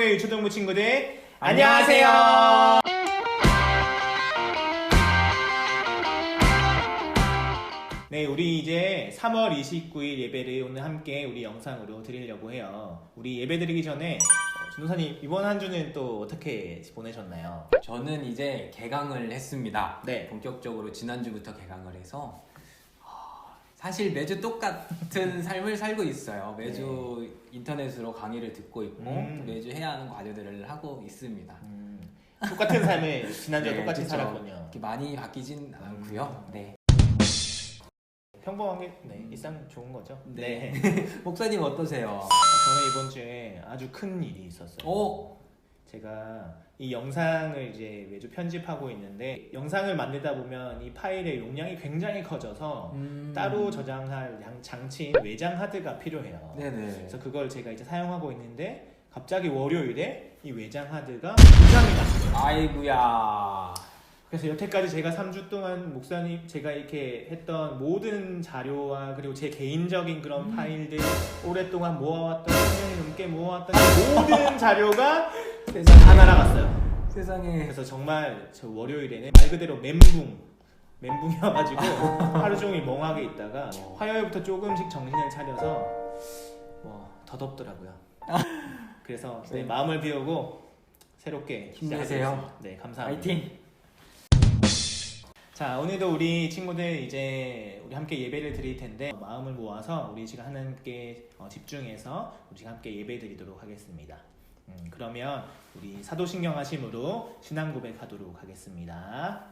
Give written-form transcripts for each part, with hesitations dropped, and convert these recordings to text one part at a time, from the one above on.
한국의 유초등부 친구들 안녕하세요. 네, 우리 이제 3월 29일 예배를 오늘 함께 우리 영상으로 드리려고 해요. 우리 예배 드리기 전에 전도사님 이번 한 주는 또 어떻게 보내셨나요? 저는 이제 개강을 했습니다. 네. 본격적으로 지난주부터 개강을 해서 사실 매주 똑같은 삶을 살고 있어요. 매주 인터넷으로 강의를 듣고 있고 또 매주 해야 하는 과제들을 하고 있습니다. 똑같은 삶을 지난주와 네, 똑같이 그렇죠. 살았군요. 이렇게 많이 바뀌진 않고요. 네. 평범한 게 일상 좋은 거죠? 네. 목사님 어떠세요? 저는 이번 주에 아주 큰 일이 있었어요. 오! 제가 이 영상을 이제 매주 편집하고 있는데 영상을 만들다 보면 이 파일의 용량이 굉장히 커져서 따로 저장할 장치인 외장 하드가 필요해요. 네네. 그래서 그걸 제가 이제 사용하고 있는데 갑자기 월요일에 이 외장 하드가 고장이 났어요. 아이구야. 그래서 여태까지 제가 3주 동안 목사님 제가 이렇게 했던 모든 자료와 그리고 제 개인적인 그런 파일들 오랫동안 모아왔던 10년이 넘게 모아왔던 모든 자료가 다 날아갔어요. 세상에. 그래서 정말 저 월요일에는 말 그대로 멘붕이어가지고 하루 종일 멍하게 있다가 화요일부터 조금씩 정신을 차려서 더 덥더라고요. 그래서 네, 마음을 비우고 새롭게 힘내세요. 네, 감사합니다. 화이팅! 자, 오늘도 우리 친구들 이제 우리 함께 예배를 드릴 텐데 마음을 모아서 우리 시간 하나님께 집중해서 우리 시간 함께 예배 드리도록 하겠습니다. 그러면 우리 사도신경 하심으로 신앙 고백하도록 하겠습니다.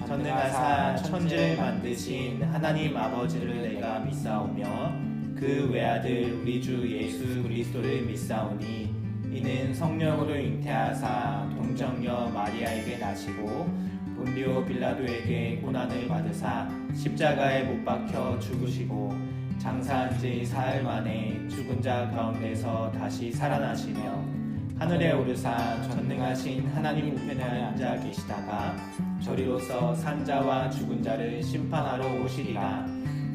전능하사 천지를 만드신 하나님 아버지를 내가 믿사오며 그 외아들 우리 주 예수 그리스도를 믿사오니 이는 성령으로 잉태하사 동정녀 마리아에게 나시고 본디오 빌라도에게 고난을 받으사 십자가에 못 박혀 죽으시고 장사한 지 사흘 만에 죽은 자 가운데서 다시 살아나시며 하늘에 오르사 전능하신 하나님 우편에 앉아 계시다가 저리로서 산자와 죽은 자를 심판하러 오시리라.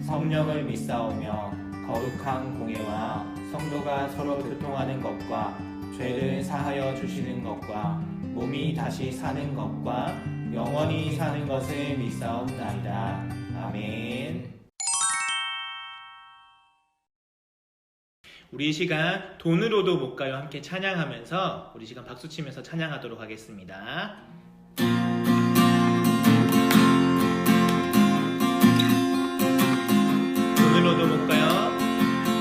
성령을 믿사오며 거룩한 공예와 성도가 서로 교통하는 것과 죄를 사하여 주시는 것과 몸이 다시 사는 것과 영원히 사는 것을 믿사옵나이다. 아멘. 우리 이 시간 돈으로도 못 가요 함께 찬양하면서 우리 시간 박수치면서 찬양하도록 하겠습니다. 돈으로도 못 가요.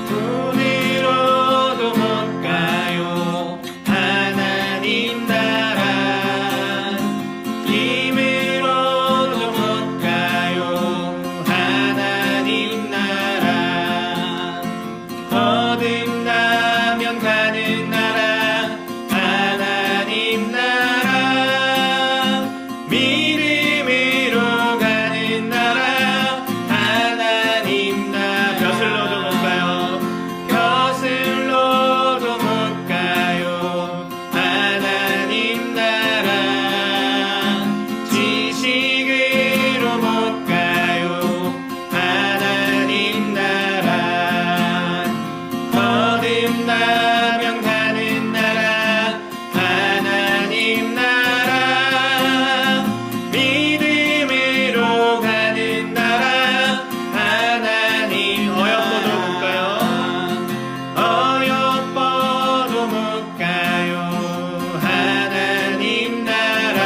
돈으로도 못 가요. 하나님 나라. 힘으로도 못 가요. 하나님 나라. 거듭나면 가는 나라. 하나님 나라. 믿음으로 가는 나라. 하나님 나라. 벼슬로도 못 가요. 벼슬로도 못 가요. 하나님 나라. 지식으로 못 가요. 하나님 나라. 거듭나면 가는 나라. 하나님 나라. 믿음으로 가는 나라. 하나님 어여뻐도 못 가요. 어여뻐도 못 가요. 하나님 나라.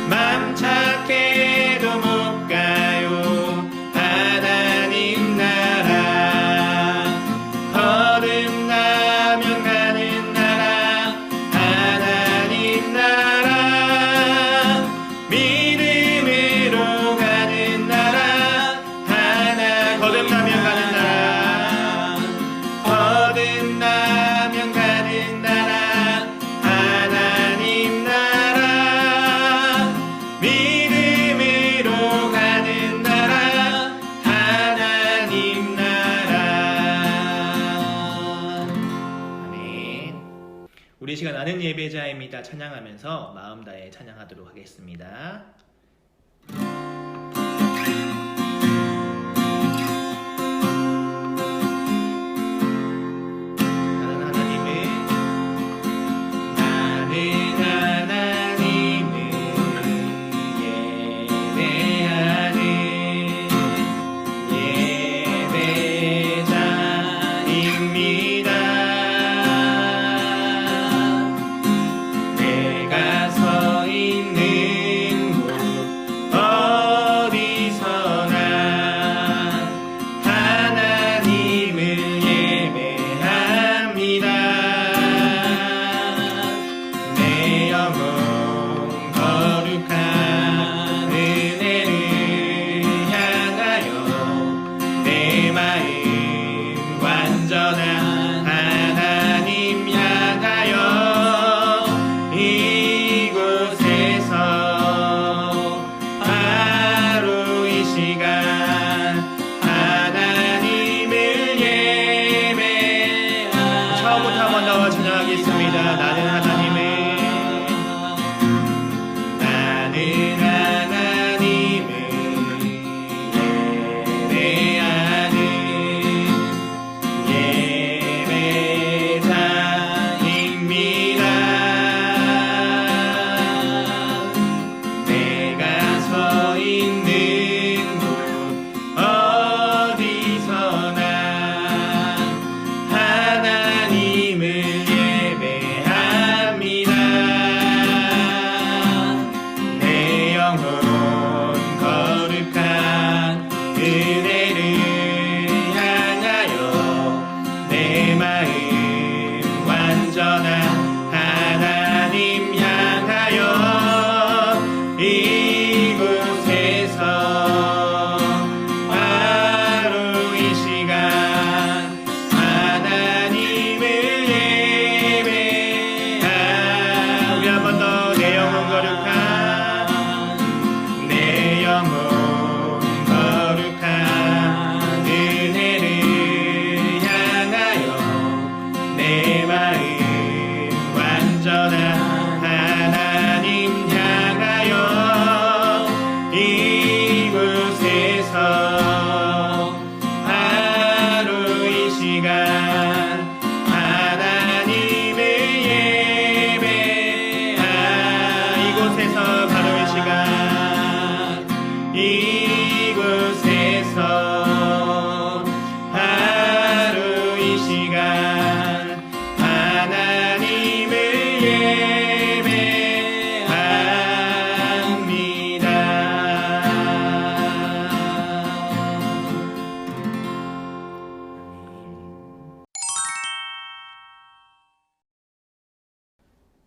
맘 착해도 못 가요. 하나님 나라. 거듭나면 가는 나라. 하나님 나라. 믿음으로 가는 나라. 거듭나면 가는 나라. 거듭나면 가는 나라. 하나님 나라. 믿음으로 가는 나라. 하나님 나라. 아멘. 우리 시간 아는 예배자입니다 찬양하면서 마음 다해 찬양하도록 하겠습니다. 한 번 더 찬양하겠습니다. 나는 하나님을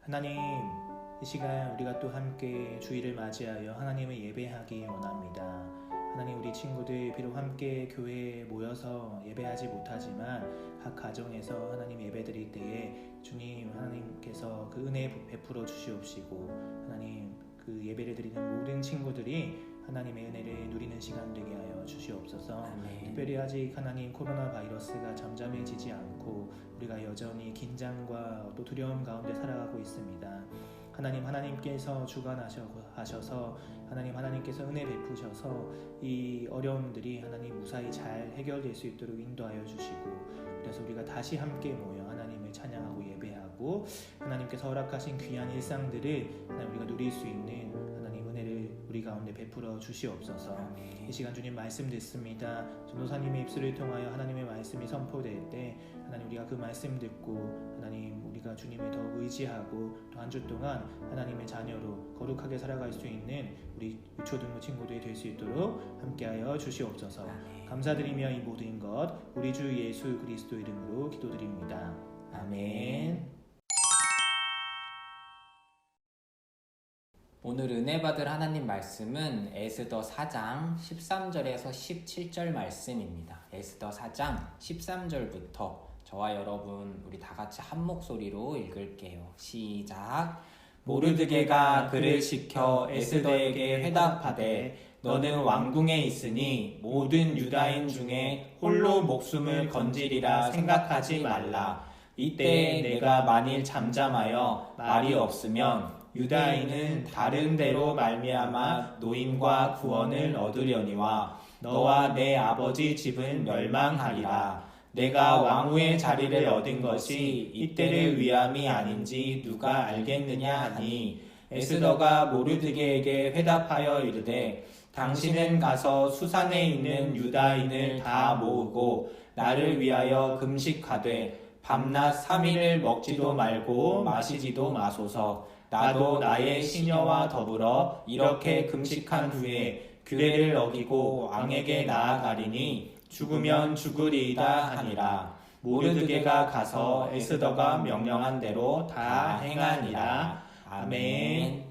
하나님, 이 시간 우리가 또 함께 주일을 맞이하여 하나님을 예배하기 원합니다. 하나님, 우리 친구들 비록 함께 교회에 모여서 예배하지 못하지만 각 가정에서 하나님 예배드릴 때에 주님 하나님께서 그 은혜 베풀어 주시옵시고 하나님 그 예배를 드리는 모든 친구들이 하나님의 은혜를 누리는 시간 되게 하여 주시옵소서. 아멘. 특별히 아직 하나님 코로나 바이러스가 잠잠해지지 않고 우리가 여전히 긴장과 또 두려움 가운데 살아가고 있습니다. 하나님께서 주관하셔서 하나님께서 은혜 베푸셔서 이 어려움들이 하나님 무사히 잘 해결될 수 있도록 인도하여 주시고, 그래서 우리가 다시 함께 모여 하나님을 찬양하고 예배하고 하나님께서 허락하신 귀한 일상들을 하나님 우리가 누릴 수 있는 하나님 은혜를 우리 가운데 베풀어 주시옵소서. 이 시간 주님 말씀 듣습니다. 전도사님의 입술을 통하여 하나님의 말씀이 선포될 때 하나님 우리가 그 말씀 듣고 하나님 우리가 주님을 더 의지하고 또 한 주 동안 하나님의 자녀로 거룩하게 살아갈 수 있는 우리 유초등부 친구들이 될 수 있도록 함께하여 주시옵소서. 감사드리며 이 모든 것 우리 주 예수 그리스도 이름으로 기도드립니다. 아멘. 오늘 은혜 받을 하나님 말씀은 에스더 4장 13절에서 17절 말씀입니다. 에스더 4장 13절부터 저와 여러분 우리 다 같이 한 목소리로 읽을게요. 시작. 모르드게가 그를 시켜 에스더에게 회답하되 너는 왕궁에 있으니 모든 유다인 중에 홀로 목숨을 건지리라 생각하지 말라. 이때 내가 만일 잠잠하여 말이 없으면 유다인은 다른 데로 말미암아 노임과 구원을 얻으려니와 너와 내 아버지 집은 멸망하리라. 내가 왕후의 자리를 얻은 것이 이때를 위함이 아닌지 누가 알겠느냐 하니 에스더가 모르드게에게 회답하여 이르되 당신은 가서 수산에 있는 유다인을 다 모으고 나를 위하여 금식하되 밤낮 3일을 먹지도 말고 마시지도 마소서. 나도 나의 시녀와 더불어 이렇게 금식한 후에 규례를 어기고 왕에게 나아가리니 죽으면 죽으리이다 하니라. 모르드게가 가서 에스더가 명령한 대로 다 행하니라. 아멘.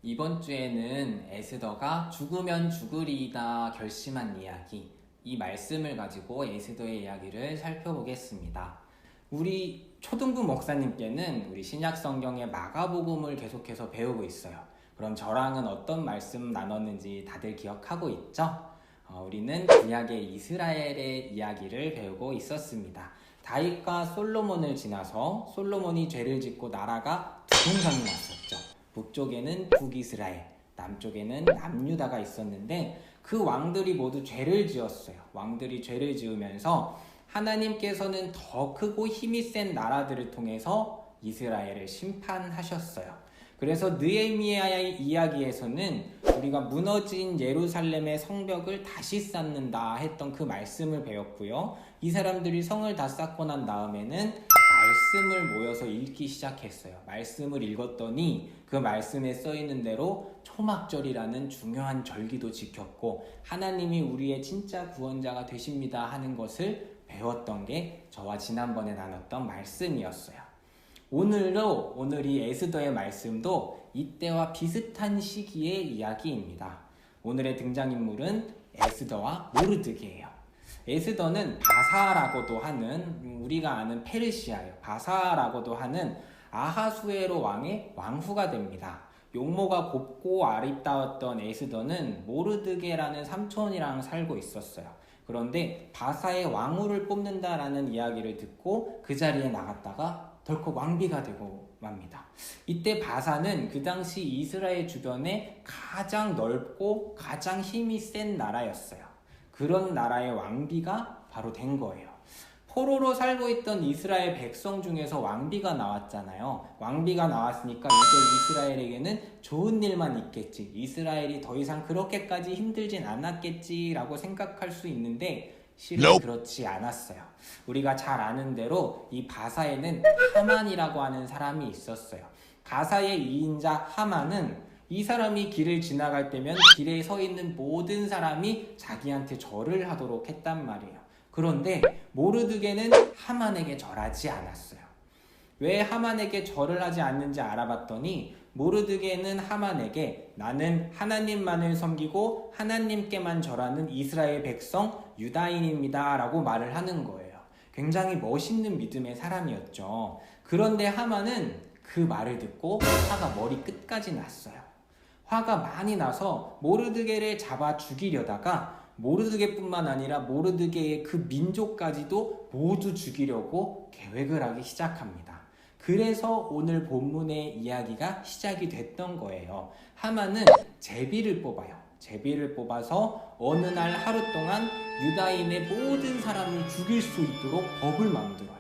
이번 주에는 에스더가 죽으면 죽으리이다 결심한 이야기, 이 말씀을 가지고 에스더의 이야기를 살펴보겠습니다. 우리 초등부 목사님께는 우리 신약성경의 마가복음을 계속해서 배우고 있어요. 그럼 저랑은 어떤 말씀 나눴는지 다들 기억하고 있죠? 우리는 구약의 이스라엘의 이야기를 배우고 있었습니다. 다윗과 솔로몬을 지나서 솔로몬이 죄를 짓고 나라가 두 동강이 났었죠. 북쪽에는 북이스라엘, 남쪽에는 남유다가 있었는데 그 왕들이 모두 죄를 지었어요. 왕들이 죄를 지으면서 하나님께서는 더 크고 힘이 센 나라들을 통해서 이스라엘을 심판하셨어요. 그래서 느헤미야의 이야기에서는 우리가 무너진 예루살렘의 성벽을 다시 쌓는다 했던 그 말씀을 배웠고요. 이 사람들이 성을 다 쌓고 난 다음에는 말씀을 모여서 읽기 시작했어요. 말씀을 읽었더니 그 말씀에 써있는 대로 초막절이라는 중요한 절기도 지켰고 하나님이 우리의 진짜 구원자가 되십니다 하는 것을 배웠던 게 저와 지난번에 나눴던 말씀이었어요. 오늘이 에스더의 말씀도 이때와 비슷한 시기의 이야기입니다. 오늘의 등장인물은 에스더와 모르드게예요. 에스더는 바사라고도 하는 우리가 아는 페르시아예요. 바사라고도 하는 아하수에로 왕의 왕후가 됩니다. 용모가 곱고 아름다웠던 에스더는 모르드게라는 삼촌이랑 살고 있었어요. 그런데 바사의 왕후를 뽑는다라는 이야기를 듣고 그 자리에 나갔다가 덜컥 왕비가 되고 맙니다. 이때 바사는 그 당시 이스라엘 주변에 가장 넓고 가장 힘이 센 나라였어요. 그런 나라의 왕비가 바로 된 거예요. 포로로 살고 있던 이스라엘 백성 중에서 왕비가 나왔잖아요. 왕비가 나왔으니까 이제 이스라엘에게는 좋은 일만 있겠지. 이스라엘이 더 이상 그렇게까지 힘들진 않았겠지라고 생각할 수 있는데 실은 그렇지 않았어요. 우리가 잘 아는 대로 이 바사에는 하만이라고 하는 사람이 있었어요. 바사의 2인자 하만은 이 사람이 길을 지나갈 때면 길에 서 있는 모든 사람이 자기한테 절을 하도록 했단 말이에요. 그런데 모르드게는 하만에게 절하지 않았어요. 왜 하만에게 절을 하지 않는지 알아봤더니 모르드게는 하만에게 나는 하나님만을 섬기고 하나님께만 절하는 이스라엘 백성 유다인입니다 라고 말을 하는 거예요. 굉장히 멋있는 믿음의 사람이었죠. 그런데 하만은 그 말을 듣고 화가 머리 끝까지 났어요. 화가 많이 나서 모르드게를 잡아 죽이려다가 모르드게뿐만 아니라 모르드게의 그 민족까지도 모두 죽이려고 계획을 하기 시작합니다. 그래서 오늘 본문의 이야기가 시작이 됐던 거예요. 하만은 제비를 뽑아요. 제비를 뽑아서 어느 날 하루 동안 유다인의 모든 사람을 죽일 수 있도록 법을 만들어요.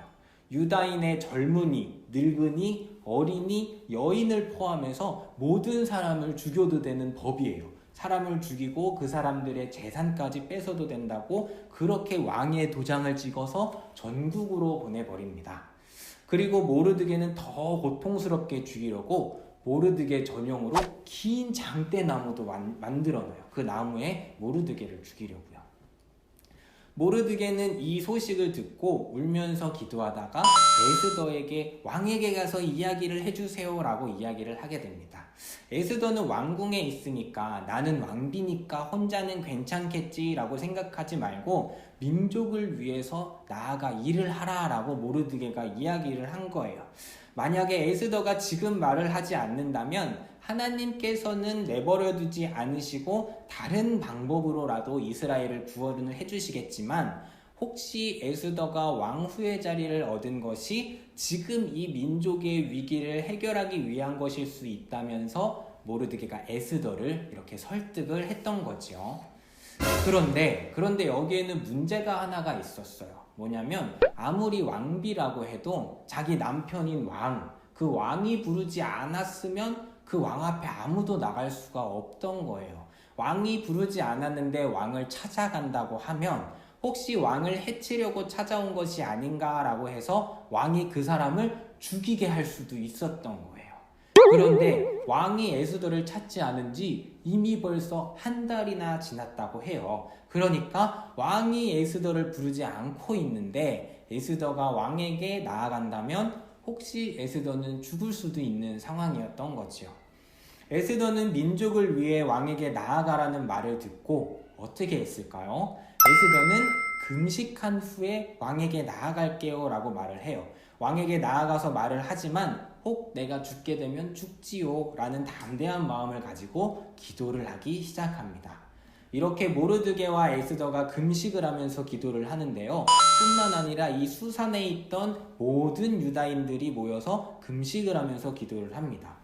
유다인의 젊은이, 늙은이, 어린이, 여인을 포함해서 모든 사람을 죽여도 되는 법이에요. 사람을 죽이고 그 사람들의 재산까지 뺏어도 된다고 그렇게 왕의 도장을 찍어서 전국으로 보내버립니다. 그리고 모르드게는 더 고통스럽게 죽이려고 모르드게 전용으로 긴 장대나무도 만들어놔요. 그 나무에 모르드게를 죽이려고요. 모르드게는 이 소식을 듣고 울면서 기도하다가 에스더에게 왕에게 가서 이야기를 해주세요 라고 이야기를 하게 됩니다. 에스더는 왕궁에 있으니까 나는 왕비니까 혼자는 괜찮겠지 라고 생각하지 말고 민족을 위해서 나아가 일을 하라 라고 모르드게가 이야기를 한 거예요. 만약에 에스더가 지금 말을 하지 않는다면 하나님께서는 내버려두지 않으시고 다른 방법으로라도 이스라엘을 구원을 해주시겠지만 혹시 에스더가 왕후의 자리를 얻은 것이 지금 이 민족의 위기를 해결하기 위한 것일 수 있다면서 모르드게가 에스더를 이렇게 설득을 했던 거죠. 그런데 여기에는 문제가 하나가 있었어요. 뭐냐면 아무리 왕비라고 해도 자기 남편인 그 왕이 부르지 않았으면 그 왕 앞에 아무도 나갈 수가 없던 거예요. 왕이 부르지 않았는데 왕을 찾아간다고 하면 혹시 왕을 해치려고 찾아온 것이 아닌가라고 해서 왕이 그 사람을 죽이게 할 수도 있었던 거예요. 그런데 왕이 에스더를 찾지 않은 지 이미 벌써 한 달이나 지났다고 해요. 그러니까 왕이 에스더를 부르지 않고 있는데 에스더가 왕에게 나아간다면 혹시 에스더는 죽을 수도 있는 상황이었던 거죠. 에스더는 민족을 위해 왕에게 나아가라는 말을 듣고 어떻게 했을까요? 에스더는 금식한 후에 왕에게 나아갈게요 라고 말을 해요. 왕에게 나아가서 말을 하지만 혹 내가 죽게 되면 죽지요 라는 담대한 마음을 가지고 기도를 하기 시작합니다. 이렇게 모르드게와 에스더가 금식을 하면서 기도를 하는데요. 뿐만 아니라 이 수산에 있던 모든 유다인들이 모여서 금식을 하면서 기도를 합니다.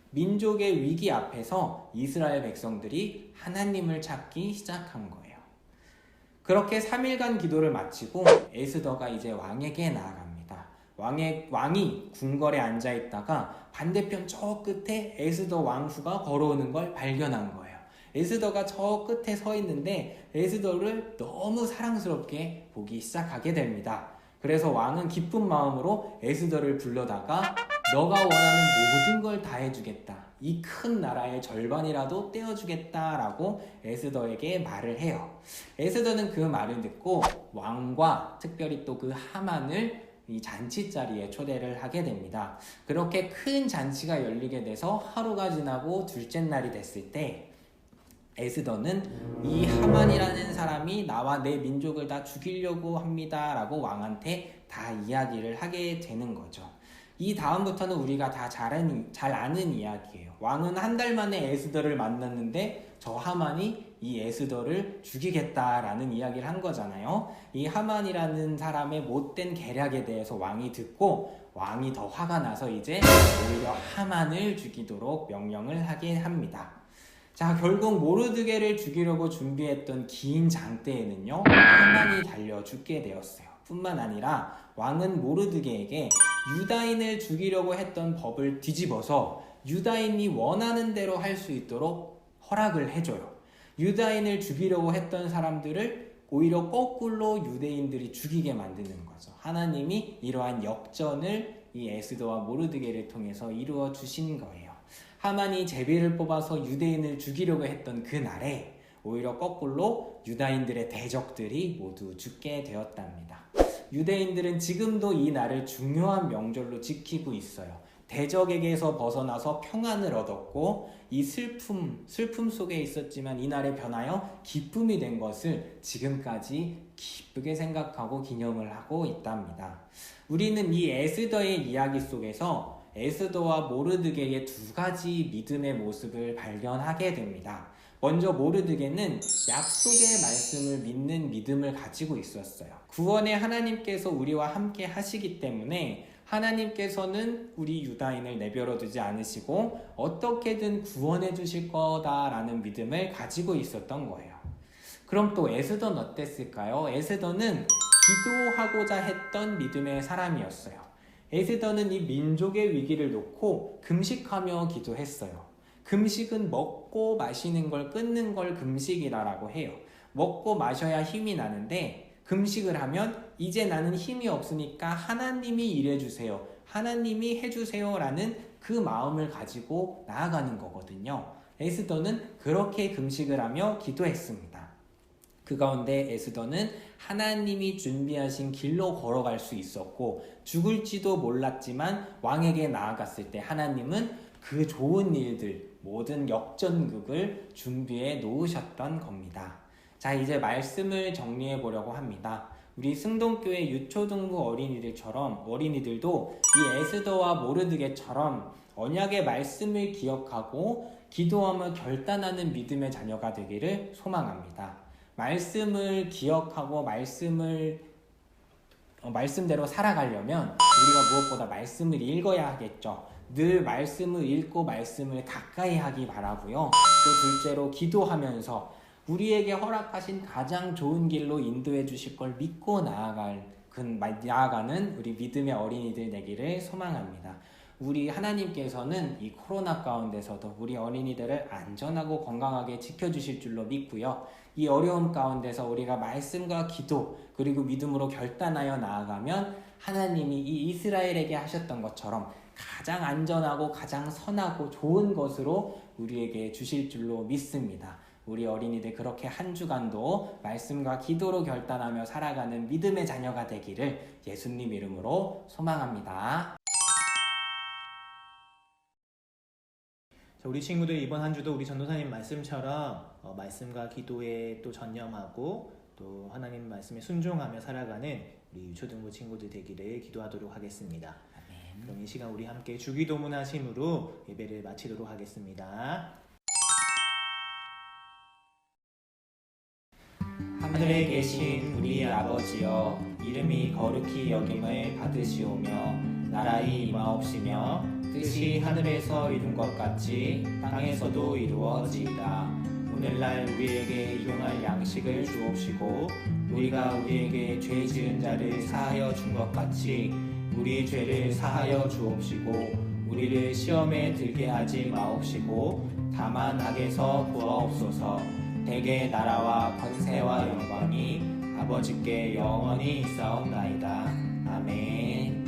민족의 위기 앞에서 이스라엘 백성들이 하나님을 찾기 시작한 거예요. 그렇게 3일간 기도를 마치고 에스더가 이제 왕에게 나아갑니다. 왕이 궁궐에 앉아있다가 반대편 저 끝에 에스더 왕후가 걸어오는 걸 발견한 거예요. 에스더가 저 끝에 서 있는데 에스더를 너무 사랑스럽게 보기 시작하게 됩니다. 그래서 왕은 기쁜 마음으로 에스더를 불러다가 너가 원하는 모든 걸 다 해주겠다. 이 큰 나라의 절반이라도 떼어주겠다라고 에스더에게 말을 해요. 에스더는 그 말을 듣고 왕과 특별히 또 그 하만을 이 잔치 자리에 초대를 하게 됩니다. 그렇게 큰 잔치가 열리게 돼서 하루가 지나고 둘째 날이 됐을 때 에스더는 이 하만이라는 사람이 나와 내 민족을 다 죽이려고 합니다 라고 왕한테 다 이야기를 하게 되는 거죠. 이 다음부터는 우리가 다 잘 아는 이야기예요. 왕은 한 달 만에 에스더를 만났는데 저 하만이 이 에스더를 죽이겠다라는 이야기를 한 거잖아요. 이 하만이라는 사람의 못된 계략에 대해서 왕이 듣고 왕이 더 화가 나서 이제 오히려 하만을 죽이도록 명령을 하게 합니다. 자, 결국 모르드게를 죽이려고 준비했던 긴 장대에는요, 하만이 달려 죽게 되었어요. 뿐만 아니라 왕은 모르드게에게 유다인을 죽이려고 했던 법을 뒤집어서 유다인이 원하는 대로 할 수 있도록 허락을 해줘요. 유다인을 죽이려고 했던 사람들을 오히려 거꾸로 유대인들이 죽이게 만드는 거죠. 하나님이 이러한 역전을 이 에스더와 모르드게를 통해서 이루어 주신 거예요. 하만이 제비를 뽑아서 유대인을 죽이려고 했던 그날에 오히려 거꾸로 유다인들의 대적들이 모두 죽게 되었답니다. 유대인들은 지금도 이 날을 중요한 명절로 지키고 있어요. 대적에게서 벗어나서 평안을 얻었고 이 슬픔 속에 있었지만 이 날에 변하여 기쁨이 된 것을 지금까지 기쁘게 생각하고 기념을 하고 있답니다. 우리는 이 에스더의 이야기 속에서 에스더와 모르드게의 두 가지 믿음의 모습을 발견하게 됩니다. 먼저 모르드게는 약속의 말씀을 믿는 믿음을 가지고 있었어요. 구원의 하나님께서 우리와 함께 하시기 때문에 하나님께서는 우리 유다인을 내버려 두지 않으시고 어떻게든 구원해 주실 거다라는 믿음을 가지고 있었던 거예요. 그럼 또 에스더는 어땠을까요? 에스더는 기도하고자 했던 믿음의 사람이었어요. 에스더는 이 민족의 위기를 놓고 금식하며 기도했어요. 금식은 먹고 마시는 걸 끊는 걸 금식이라고 해요. 먹고 마셔야 힘이 나는데 금식을 하면 이제 나는 힘이 없으니까 하나님이 일해주세요. 하나님이 해주세요 라는 그 마음을 가지고 나아가는 거거든요. 에스더는 그렇게 금식을 하며 기도했습니다. 그 가운데 에스더는 하나님이 준비하신 길로 걸어갈 수 있었고 죽을지도 몰랐지만 왕에게 나아갔을 때 하나님은 그 좋은 일들, 모든 역전극을 준비해 놓으셨던 겁니다. 자, 이제 말씀을 정리해 보려고 합니다. 우리 승동교회 유초등부 어린이들도 이 에스더와 모르드게처럼 언약의 말씀을 기억하고 기도하며 결단하는 믿음의 자녀가 되기를 소망합니다. 말씀을 기억하고 말씀대로 살아가려면 우리가 무엇보다 말씀을 읽어야 하겠죠. 늘 말씀을 읽고 말씀을 가까이 하기 바라고요. 또 둘째로 기도하면서 우리에게 허락하신 가장 좋은 길로 인도해 주실 걸 믿고 나아가는 우리 믿음의 어린이들 되기를 소망합니다. 우리 하나님께서는 이 코로나 가운데서도 우리 어린이들을 안전하고 건강하게 지켜주실 줄로 믿고요. 이 어려움 가운데서 우리가 말씀과 기도 그리고 믿음으로 결단하여 나아가면 하나님이 이 이스라엘에게 하셨던 것처럼 가장 안전하고 가장 선하고 좋은 것으로 우리에게 주실 줄로 믿습니다. 우리 어린이들 그렇게 한 주간도 말씀과 기도로 결단하며 살아가는 믿음의 자녀가 되기를 예수님 이름으로 소망합니다. 우리 친구들 이번 한 주도 우리 전도사님 말씀처럼 말씀과 기도에 또 전념하고 또 하나님 말씀에 순종하며 살아가는 우리 유초등부 친구들 되기를 기도하도록 하겠습니다. 아멘. 그럼 이 시간 우리 함께 주기도문 하심으로 예배를 마치도록 하겠습니다. 하늘에 계신 우리 아버지여, 이름이 거룩히 여김을 받으시오며 나라의 임하옵시며 뜻이 하늘에서 이룬 것 같이 땅에서도 이루어지이다. 오늘날 우리에게 일용할 양식을 주옵시고 우리가 우리에게 죄 지은 자를 사하여 준 것 같이 우리 죄를 사하여 주옵시고 우리를 시험에 들게 하지 마옵시고 다만 악에서 구하옵소서. 대개 나라와 권세와 영광이 아버지께 영원히 있사옵나이다. 아멘.